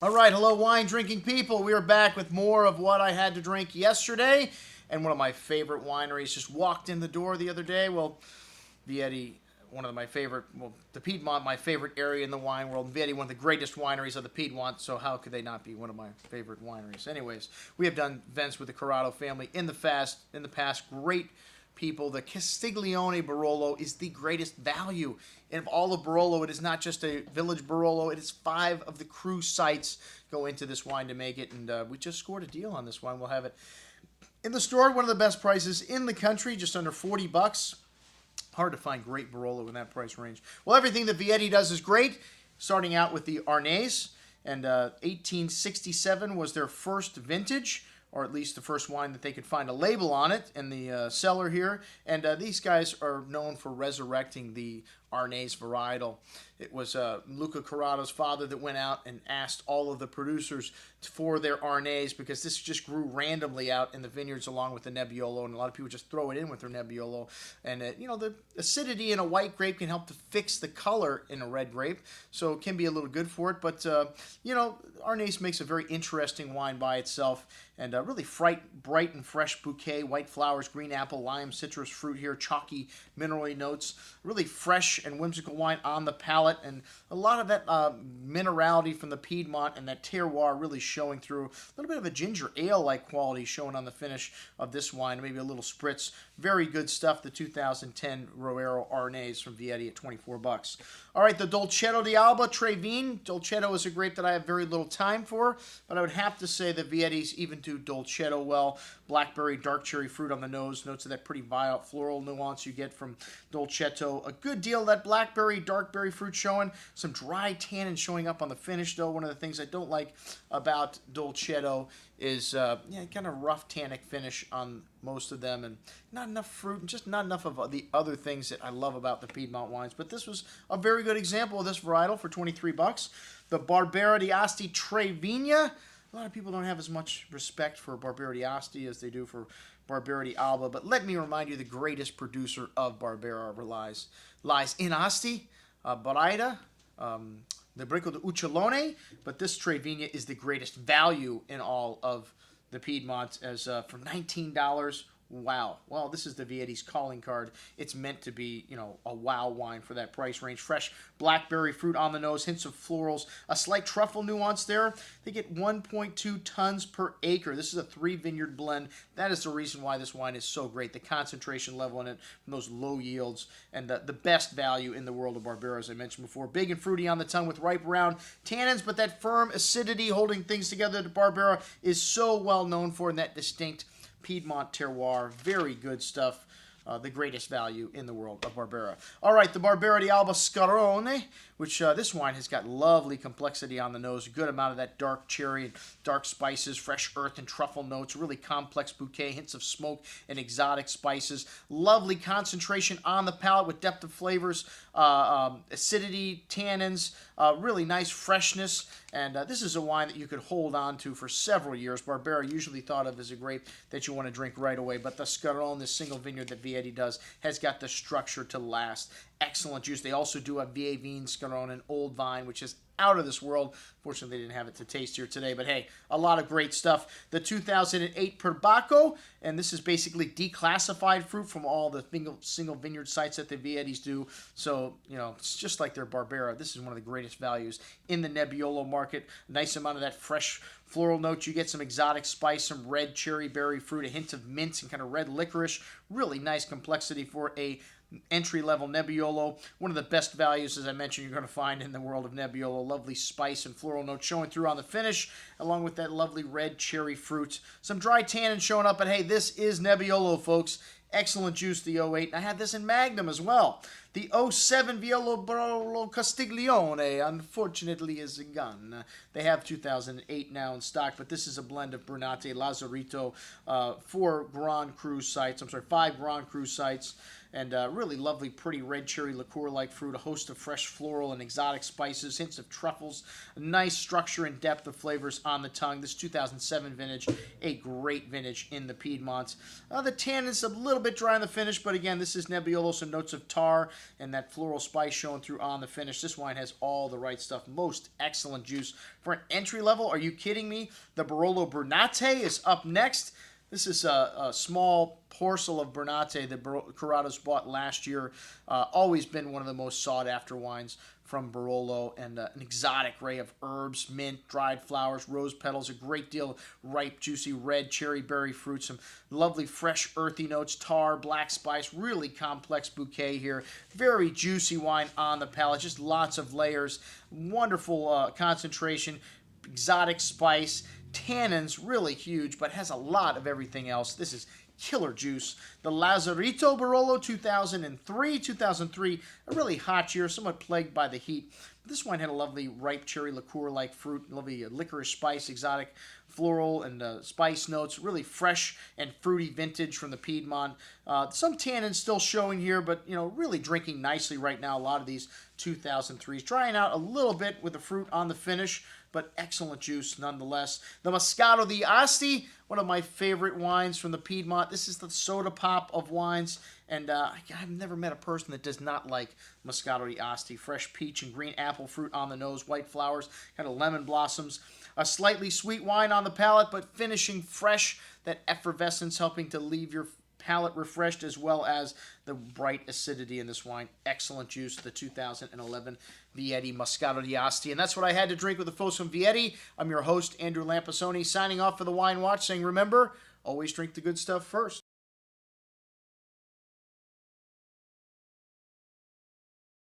All right, hello wine drinking people. We are back with more of what I had to drink yesterday. And one of my favorite wineries just walked in the door the other day. Well, Vietti, one of my favorite, well, the Piedmont, my favorite area in the wine world. Vietti, one of the greatest wineries of the Piedmont, so how could they not be one of my favorite wineries? Anyways, we have done events with the Corrado family in the past. Great people. The Castiglione Barolo is the greatest value. And of all of Barolo, it is not just a village Barolo. It is 5 of the cru sites go into this wine to make it. And we just scored a deal on this wine. We'll have it in the store. One of the best prices in the country, just under 40 bucks. Hard to find great Barolo in that price range. Well, everything that Vietti does is great. Starting out with the ARNEIS. And 1867 was their first vintage, or at least the first wine that they could find a label on it in the cellar here. And these guys are known for resurrecting the ARNEIS varietal. It was Luca Corrado's father that went out and asked all of the producers for their ARNEIS, because this just grew randomly out in the vineyards along with the Nebbiolo, and a lot of people just throw it in with their Nebbiolo. And, you know, the acidity in a white grape can help to fix the color in a red grape, so it can be a little good for it. But, you know, ARNEIS makes a very interesting wine by itself, and really bright and fresh bouquet, white flowers, green apple, lime, citrus fruit here, chalky, minerally notes, really fresh and whimsical wine on the palate, and a lot of that minerality from the Piedmont and that terroir really showing through. A little bit of a ginger ale-like quality showing on the finish of this wine, maybe a little spritz. Very good stuff, the 2010 ROERO ARNEIS from Vietti at 24 bucks. All right, the Dolcetto di Alba TREVIGNE. Dolcetto is a grape that I have very little time for, but I would have to say that Vietti's even do Dolcetto well. Blackberry, dark cherry fruit on the nose, notes of that pretty violet floral nuance you get from Dolcetto. A good deal of that blackberry, dark berry fruit showing. Some dry tannin showing up on the finish, though. One of the things I don't like about Dolcetto is kind of rough tannic finish on most of them, and not enough fruit, and just not enough of the other things that I love about the Piedmont wines. But this was a very good example of this varietal for 23 bucks. The Barbera di Asti Trevigne. A lot of people don't have as much respect for Barbera di Asti as they do for Barbera di Alba, but let me remind you, the greatest producer of Barbera lies in Asti, Barida, the Bricco di Uccellone, but this Trevigne is the greatest value in all of the Piedmont, as for $19. Wow. Well, this is the Vietti's calling card. It's meant to be, you know, a wow wine for that price range. Fresh blackberry fruit on the nose, hints of florals, a slight truffle nuance there. They get 1.2 tons per acre. This is a 3-vineyard blend. That is the reason why this wine is so great. The concentration level in it from those low yields, and the best value in the world of Barbera, as I mentioned before. Big and fruity on the tongue with ripe round tannins, but that firm acidity holding things together that Barbera is so well known for, and that distinct Piedmont terroir. Very good stuff. The greatest value in the world of Barbera. All right, the Barbera di Alba Scarrone, which this wine has got lovely complexity on the nose, a good amount of that dark cherry and dark spices, fresh earth and truffle notes, really complex bouquet, hints of smoke and exotic spices, lovely concentration on the palate with depth of flavors, acidity, tannins, really nice freshness, and this is a wine that you could hold on to for several years. Barbera usually thought of as a grape that you want to drink right away, but the Scarrone, this single vineyard that Vietti does, has got the structure to last. Excellent juice. They also do a Vieille Vine Scarrone, an old vine, which is out of this world. Fortunately, they didn't have it to taste here today, but hey, a lot of great stuff. The 2008 PERBACCO, and this is basically declassified fruit from all the single vineyard sites that the Viettis do. So, you know, it's just like their Barbera. This is one of the greatest values in the Nebbiolo market. Nice amount of that fresh floral note. You get some exotic spice, some red cherry berry fruit, a hint of mint and kind of red licorice. Really nice complexity for a entry-level Nebbiolo. One of the best values, as I mentioned, you're going to find in the world of Nebbiolo. Lovely spice and floral notes showing through on the finish, along with that lovely red cherry fruit. Some dry tannin showing up, but hey, this is Nebbiolo, folks. Excellent juice, the 08. I had this in Magnum as well. The 07 Barolo Castiglione, unfortunately, is gone. They have 2008 now in stock, but this is a blend of Brunate, Lazzarito, 5 Grand Cru sites, and really lovely, pretty red cherry liqueur-like fruit, a host of fresh floral and exotic spices, hints of truffles, a nice structure and depth of flavors on the tongue. This 2007 vintage, a great vintage in the Piedmont. The tannin's a little bit dry on the finish, but again, this is Nebbiolo, so notes of tar and that floral spice showing through on the finish. This wine has all the right stuff. Most excellent juice. For an entry level, are you kidding me? The Barolo Brunate is up next. This is a small parcel of Brunate that Corrado's bought last year. Always been one of the most sought-after wines from Barolo, and an exotic array of herbs, mint, dried flowers, rose petals, a great deal of ripe, juicy red cherry berry fruit, some lovely fresh earthy notes, tar, black spice, really complex bouquet here. Very juicy wine on the palate, just lots of layers, wonderful concentration, exotic spice, tannins, really huge, but has a lot of everything else. This is killer juice. The Lazzarito Barolo 2003, a really hot year, somewhat plagued by the heat. This wine had a lovely ripe cherry liqueur-like fruit, lovely licorice spice, exotic floral and spice notes, really fresh and fruity vintage from the Piedmont. Some tannins still showing here, but really drinking nicely right now. A lot of these 2003s drying out a little bit with the fruit on the finish, but excellent juice nonetheless. The Moscato di Asti, one of my favorite wines from the Piedmont. This is the soda pop of wines, and I've never met a person that does not like Moscato di Asti. Fresh peach and green apple fruit on the nose, white flowers, kind of lemon blossoms. A slightly sweet wine on the palate, but finishing fresh, that effervescence helping to leave your palate refreshed, as well as the bright acidity in this wine. Excellent juice, the 2011 Vietti Moscato di Asti. And that's what I had to drink with the folks from Vietti. I'm your host, Andrew Lampasoni, signing off for the Wine Watch, saying remember, always drink the good stuff first.